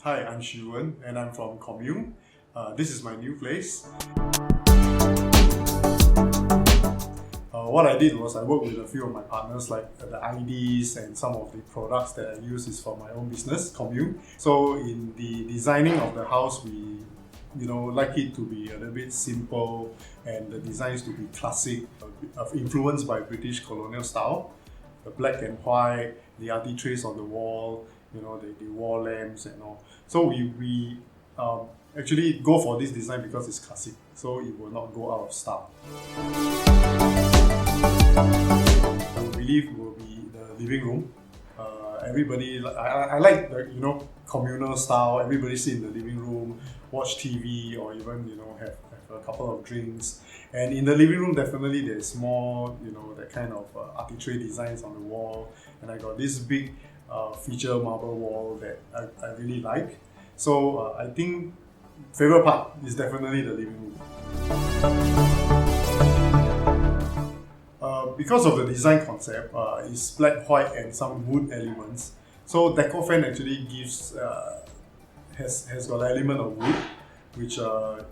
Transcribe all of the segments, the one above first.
Hi, I'm Shee Wen and I'm from Commune. This is my new place. What I did was I worked with a few of my partners, like the IDs and some of the products that I use is for my own business, Commune. So in the designing of the house, we like it to be a little bit simple and the designs to be classic, influenced by British colonial style. The black and white, the architraves on the wall, the wall lamps and all. So we actually go for this design because it's classic, so it will not go out of style. I believe will be the living room. Everybody, I like the communal style. Everybody sit in the living room, watch TV, or even have a couple of drinks. And in the living room, definitely there's more that kind of architrave designs on the wall. And I got this big feature marble wall that I really like. So I think favorite part is definitely the living room. Because of the design concept, it's black, white, and some wood elements. So Decor Fan actually has got an element of wood, which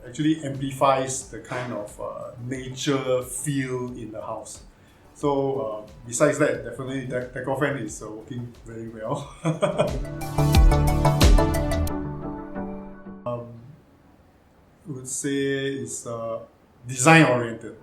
actually amplifies the kind of nature feel in the house. So besides that, definitely Decor Fan is working very well. I would say it's design oriented.